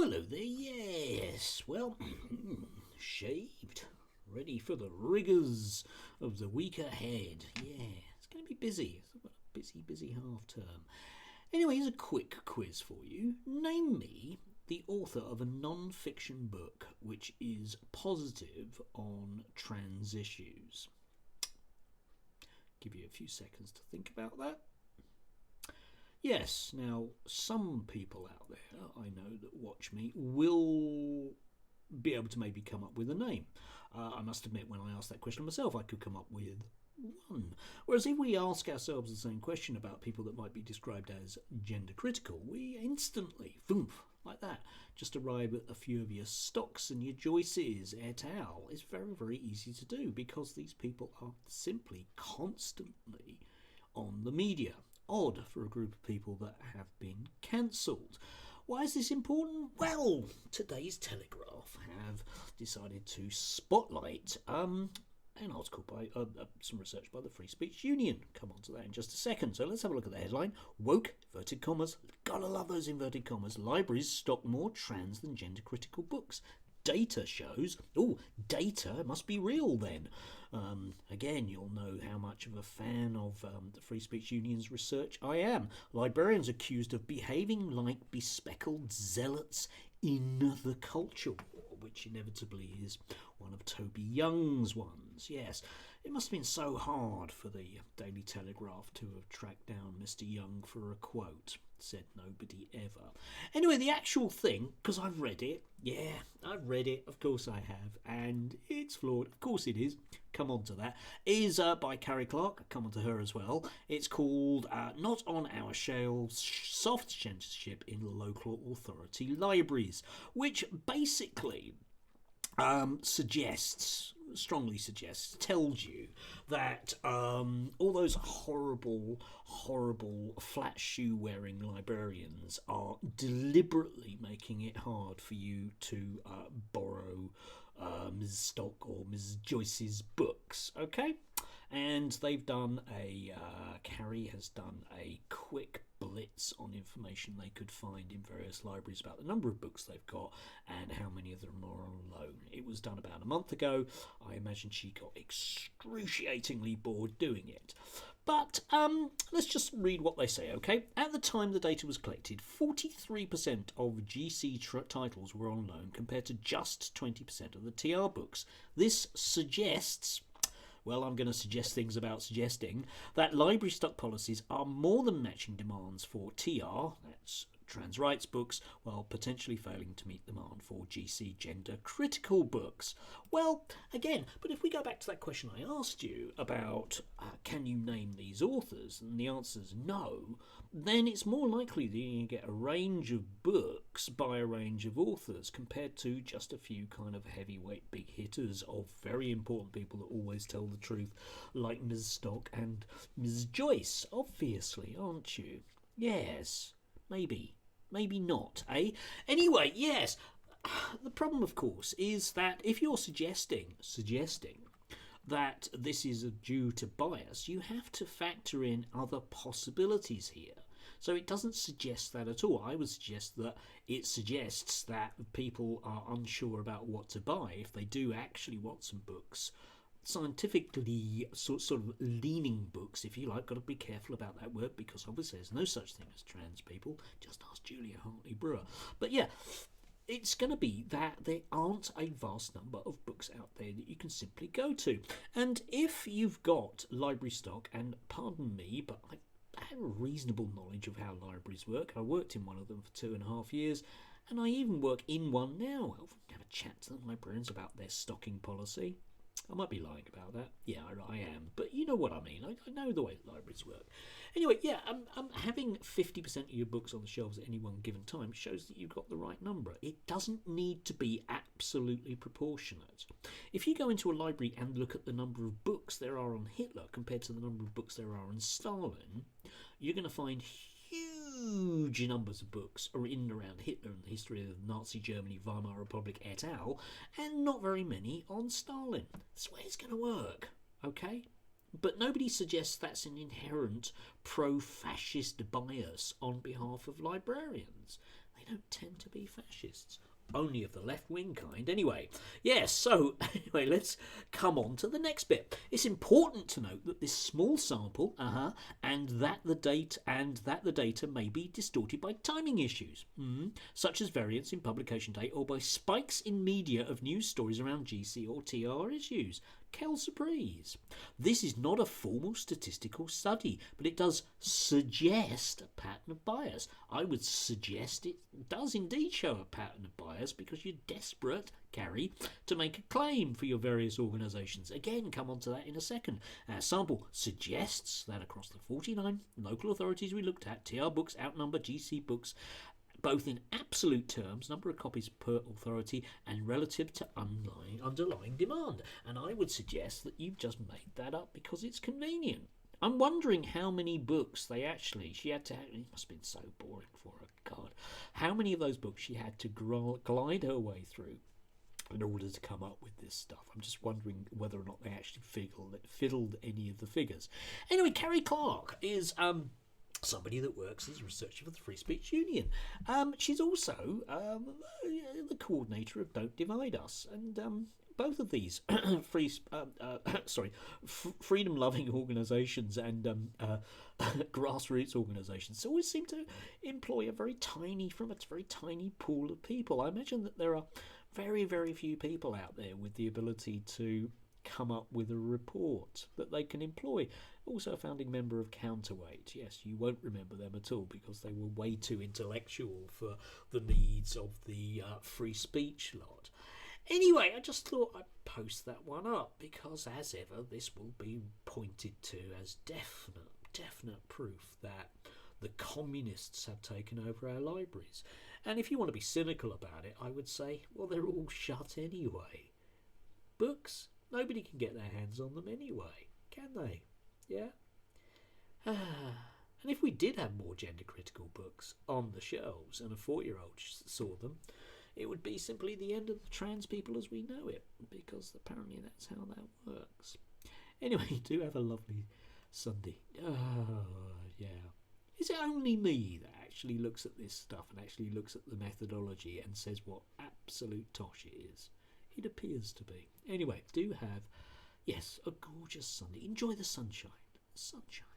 hello there, yes. Well, shaved, ready for the rigours of the week ahead. Yeah, it's going to be busy. It's a busy half term. Anyway, here's a quick quiz for you. Name me the author of a non-fiction book which is positive on trans issues. Give you a few seconds to think about that. Yes, now some people out there, I know, that watch me will be able to maybe come up with a name. I must admit, when I asked that question myself, I could come up with one. Whereas if we ask ourselves the same question about people that might be described as gender critical, we instantly, boom, like that, just arrive at a few of your Stocks and your Joyces et al. It's very, very easy to do because these people are simply constantly on the media. Odd for a group of people that have been cancelled. Why is this important? Well, today's Telegraph have decided to spotlight an article by some research by the Free Speech Union. Come on to that in just a second. So let's have a look at the headline. Woke, inverted commas, gotta love those inverted commas, libraries stock more trans than gender critical books. Data shows, data must be real then. Again, you'll know how much of a fan of the Free Speech Union's research I am. Librarians accused of behaving like bespeckled zealots in the culture war, which inevitably is one of Toby Young's ones. Yes, it must have been so hard for the Daily Telegraph to have tracked down Mr. Young for a quote. Said nobody ever. Anyway, the actual thing, because I've read it, I've read it, of course I have, and it's flawed, of course it is, come on to that, is by Carrie Clark, come on to her as well. It's called Not on Our Shelves, Soft Censorship in Local Authority Libraries, which basically strongly suggests, tells you that all those horrible flat shoe wearing librarians are deliberately making it hard for you to borrow Ms. Stock or Ms. Joyce's books, okay? And they've done Carrie has done a quick blitz on information they could find in various libraries about the number of books they've got and how many of them are on loan. It was done about a month ago. I imagine she got excruciatingly bored doing it. But let's just read what they say, okay? At the time the data was collected, 43% of GC titles were on loan compared to just 20% of the TR books. This suggests... well, I'm going to suggest things about suggesting that library stock policies are more than matching demands for TR, that's trans rights books, while potentially failing to meet demand for GC gender critical books. Well, again, but if we go back to that question I asked you about can you name these authors, and the answer is no, then it's more likely that you get a range of books by a range of authors compared to just a few kind of heavyweight big hitters of very important people that always tell the truth, like Ms. Stock and Ms. Joyce, obviously, aren't you? Yes, maybe not, eh? Anyway, yes, the problem, of course, is that if you're suggesting that this is due to bias, you have to factor in other possibilities here. So it doesn't suggest that at all. I would suggest that it suggests that people are unsure about what to buy if they do actually want some books. Scientifically sort of leaning books, if you like. Got to be careful about that word because obviously there's no such thing as trans people. Just ask Julia Hartley Brewer. But yeah, it's going to be that there aren't a vast number of books out there that you can simply go to. And if you've got library stock, and pardon me, but I have a reasonable knowledge of how libraries work. I worked in one of them for 2.5 years, and I even work in one now. I'll have a chat to the librarians about their stocking policy. I might be lying about that. Yeah, I am. But you know what I mean. I know the way libraries work. Anyway, yeah, having 50% of your books on the shelves at any one given time shows that you've got the right number. It doesn't need to be absolutely proportionate. If you go into a library and look at the number of books there are on Hitler compared to the number of books there are on Stalin, you're going to find huge numbers of books are in and around Hitler and the history of Nazi Germany, Weimar Republic et al., and not very many on Stalin. That's the way it's going to work, okay? But nobody suggests that's an inherent pro-fascist bias on behalf of librarians. they don't tend to be fascists. Only of the left-wing kind, anyway. Yes, so anyway, let's come on to the next bit. It's important to note that this small sample, and that the data may be distorted by timing issues, such as variance in publication date or by spikes in media of news stories around GC or TR issues. Quelle surprise. This is not a formal statistical study, but it does suggest a pattern of bias. I would suggest it does indeed show a pattern of bias because you're desperate, Carrie, to make a claim for your various organisations. Again, come on to that in a second. Our sample suggests that across the 49 local authorities we looked at, TR books outnumber GC books, both in absolute terms, number of copies per authority, and relative to underlying demand. And I would suggest that you've just made that up because it's convenient. I'm wondering how many books she had to have, it must have been so boring for her, God, how many of those books she had to glide her way through in order to come up with this stuff. I'm just wondering whether or not they actually fiddled any of the figures. Anyway, Carrie Clark is somebody that works as a researcher for the Free Speech Union. She's also the coordinator of Don't Divide Us, and both of these freedom-loving organisations and grassroots organisations always seem to employ a very tiny pool of people. I imagine that there are very, very few people out there with the ability to come up with a report that they can employ. Also a founding member of Counterweight. Yes, you won't remember them at all because they were way too intellectual for the needs of the free speech lot. Anyway, I just thought I'd post that one up because, as ever, this will be pointed to as definite proof that the communists have taken over our libraries. And if you want to be cynical about it, I would say, well, they're all shut anyway. Books, nobody can get their hands on them anyway, can they? Yeah? And if we did have more gender-critical books on the shelves and a 4-year-old saw them, it would be simply the end of the trans people as we know it, because apparently that's how that works. Anyway, do have a lovely Sunday. Yeah. Is it only me that actually looks at this stuff and actually looks at the methodology and says what absolute tosh it is? It appears to be. Anyway, do have, yes, a gorgeous Sunday. Enjoy the sunshine. Sunshine.